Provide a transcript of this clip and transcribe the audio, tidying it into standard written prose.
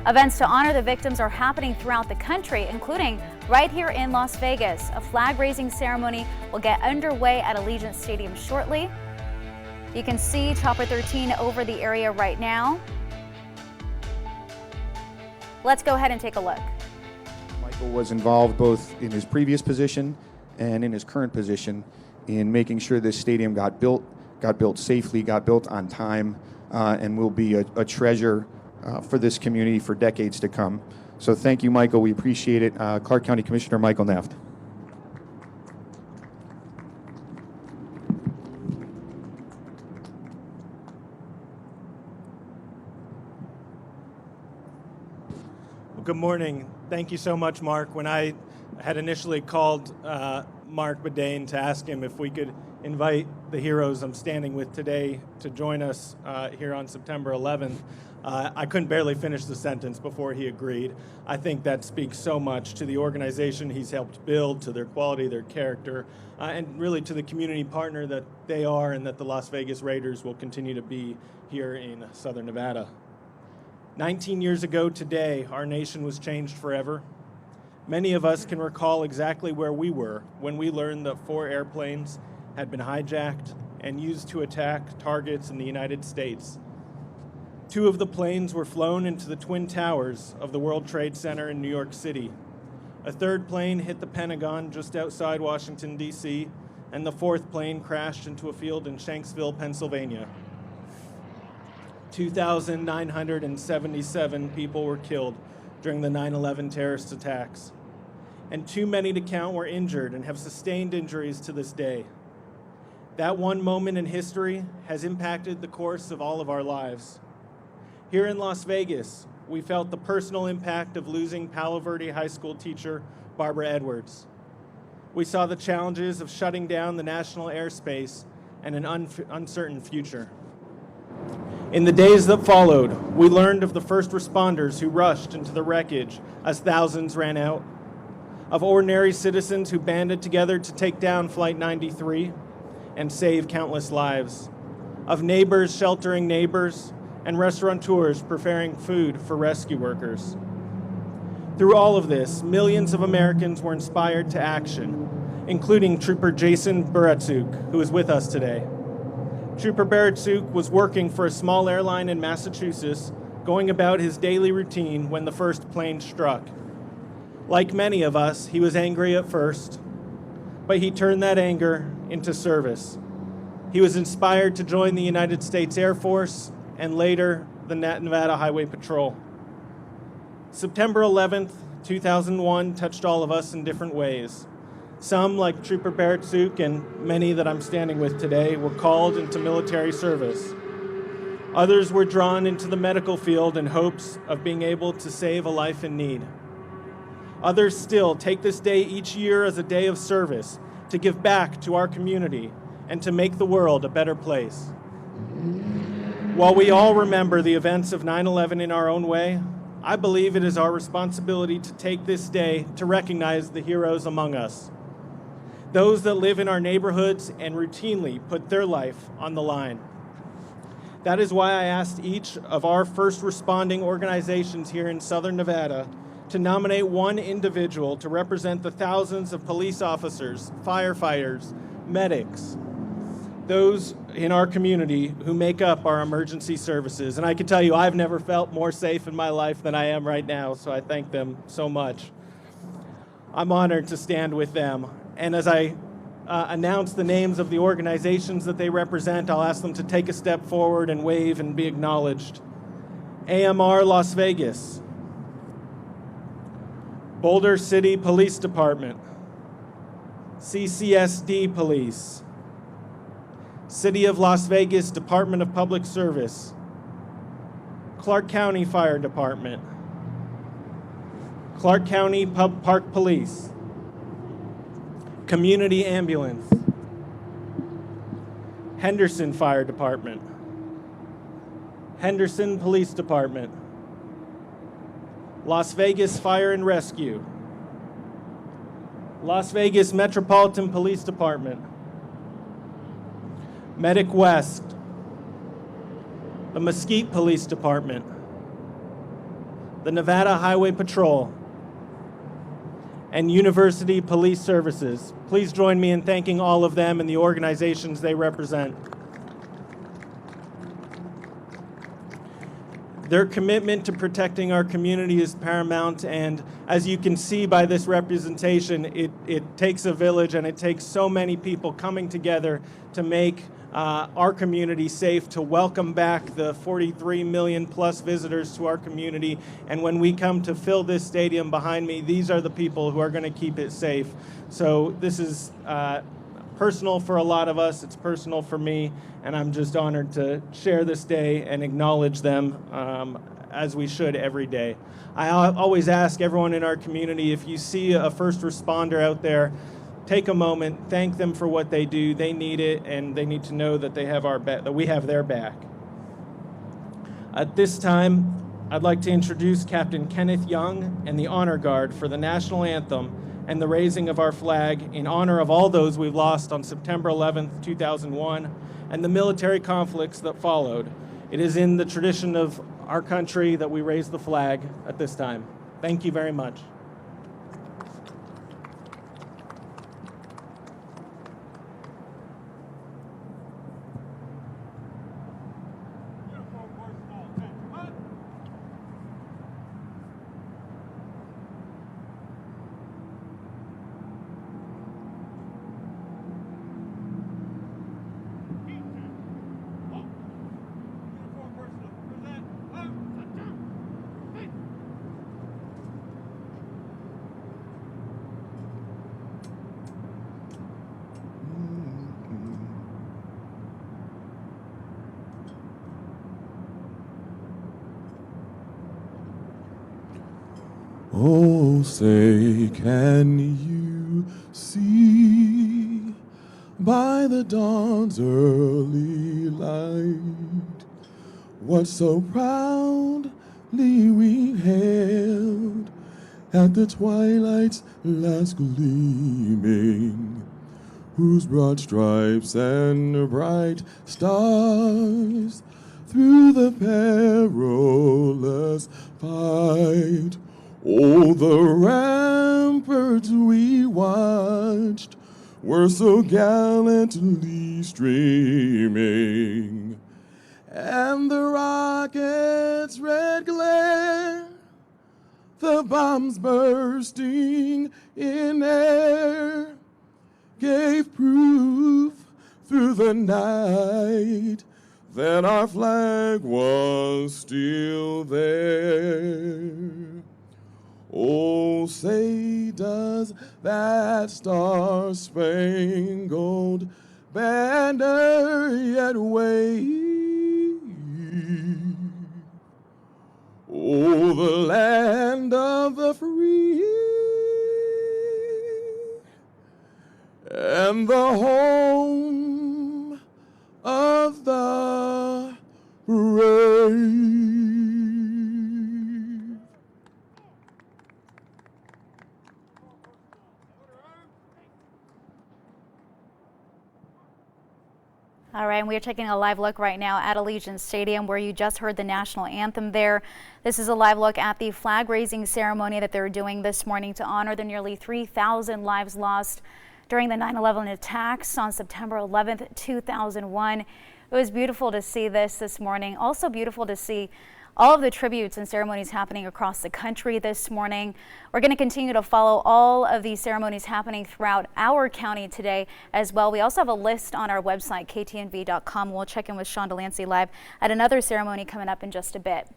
Events to honor the victims are happening throughout the country, including right here in Las Vegas. A flag-raising ceremony will get underway at Allegiant Stadium shortly. You can see Chopper 13 over the area right now. Let's go ahead and take a look. Michael was involved both in his previous position and in his current position in making sure this stadium got built safely, got built on time, and will be a treasure for this community for decades to come. So thank you, Michael. We appreciate it. Clark County Commissioner Michael Neft. Good morning. Thank you so much, Mark. When I had initially called Mark Bedane to ask him if we could invite the heroes I'm standing with today to join us here on September 11th, I couldn't barely finish the sentence before he agreed. I think that speaks so much to the organization he's helped build, to their quality, their character, and really to the community partner that they are and that the Las Vegas Raiders will continue to be here in Southern Nevada. 19 years ago today, our nation was changed forever. Many of us can recall exactly where we were when we learned that 4 airplanes had been hijacked and used to attack targets in the United States. 2 of the planes were flown into the Twin Towers of the World Trade Center in New York City. A 3rd plane hit the Pentagon just outside Washington, D.C., and the 4th plane crashed into a field in Shanksville, Pennsylvania. 2,977 people were killed during the 9/11 terrorist attacks, and too many to count were injured and have sustained injuries to this day. That one moment in history has impacted the course of all of our lives. Here in Las Vegas, we felt the personal impact of losing Palo Verde High School teacher Barbara Edwards. We saw the challenges of shutting down the national airspace and an uncertain future. In the days that followed, we learned of the first responders who rushed into the wreckage as thousands ran out, of ordinary citizens who banded together to take down Flight 93 and save countless lives, of neighbors sheltering neighbors, and restaurateurs preparing food for rescue workers. Through all of this, millions of Americans were inspired to action, including Trooper Jason Baratsuk, who is with us today. Trooper Baratsuk was working for a small airline in Massachusetts, going about his daily routine when the first plane struck. Like many of us, he was angry at first, but he turned that anger into service. He was inspired to join the United States Air Force and later the Nevada Highway Patrol. September 11th, 2001 touched all of us in different ways. Some, like Trooper Baratsuk and many that I'm standing with today, were called into military service. Others were drawn into the medical field in hopes of being able to save a life in need. Others still take this day each year as a day of service to give back to our community and to make the world a better place. While we all remember the events of 9/11 in our own way, I believe it is our responsibility to take this day to recognize the heroes among us, those that live in our neighborhoods and routinely put their life on the line. That is why I asked each of our first responding organizations here in Southern Nevada to nominate one individual to represent the thousands of police officers, firefighters, medics, those in our community who make up our emergency services. And I can tell you, I've never felt more safe in my life than I am right now, so I thank them so much. I'm honored to stand with them. And as I announce the names of the organizations that they represent, I'll ask them to take a step forward and wave and be acknowledged. AMR Las Vegas, Boulder City Police Department, CCSD Police, City of Las Vegas Department of Public Service, Clark County Fire Department, Clark County Park Police, Community Ambulance, Henderson Fire Department, Henderson Police Department, Las Vegas Fire and Rescue, Las Vegas Metropolitan Police Department, Medic West, the Mesquite Police Department, the Nevada Highway Patrol, and University Police Services. Please join me in thanking all of them and the organizations they represent. Their commitment to protecting our community is paramount, and as you can see by this representation, it takes a village and it takes so many people coming together to make our community safe, to welcome back the 43 million plus visitors to our community. And when we come to fill this stadium behind me, these are the people who are going to keep it safe. So this is personal for a lot of us. It's personal for me, and I'm just honored to share this day and acknowledge them as we should every day. I always ask everyone in our community, if you see a first responder out there, take a moment, thank them for what they do. They need it, and they need to know that they have that we have their back. At this time, I'd like to introduce Captain Kenneth Young and the Honor Guard for the National Anthem and the raising of our flag in honor of all those we've lost on September 11th, 2001, and the military conflicts that followed. It is in the tradition of our country that we raise the flag at this time. Thank you very much. Oh, say, can you see by the dawn's early light what so proudly we hailed at the twilight's last gleaming, whose broad stripes and bright stars through the perilous fight, oh, the ramparts we watched were so gallantly streaming, and the rockets' red glare, the bombs bursting in air, gave proof through the night that our flag was still there. Oh, say, does that star-spangled banner yet wave? Oh, the land of the free and the home of the brave. All right, and we are taking a live look right now at Allegiant Stadium, where you just heard the national anthem there. This is a live look at the flag-raising ceremony that they're doing this morning to honor the nearly 3,000 lives lost during the 9/11 attacks on September 11th, 2001. It was beautiful to see this morning. Also beautiful to see all of the tributes and ceremonies happening across the country this morning. We're going to continue to follow all of these ceremonies happening throughout our county today as well. We also have a list on our website, ktnv.com. We'll check in with Sean Delancey live at another ceremony coming up in just a bit.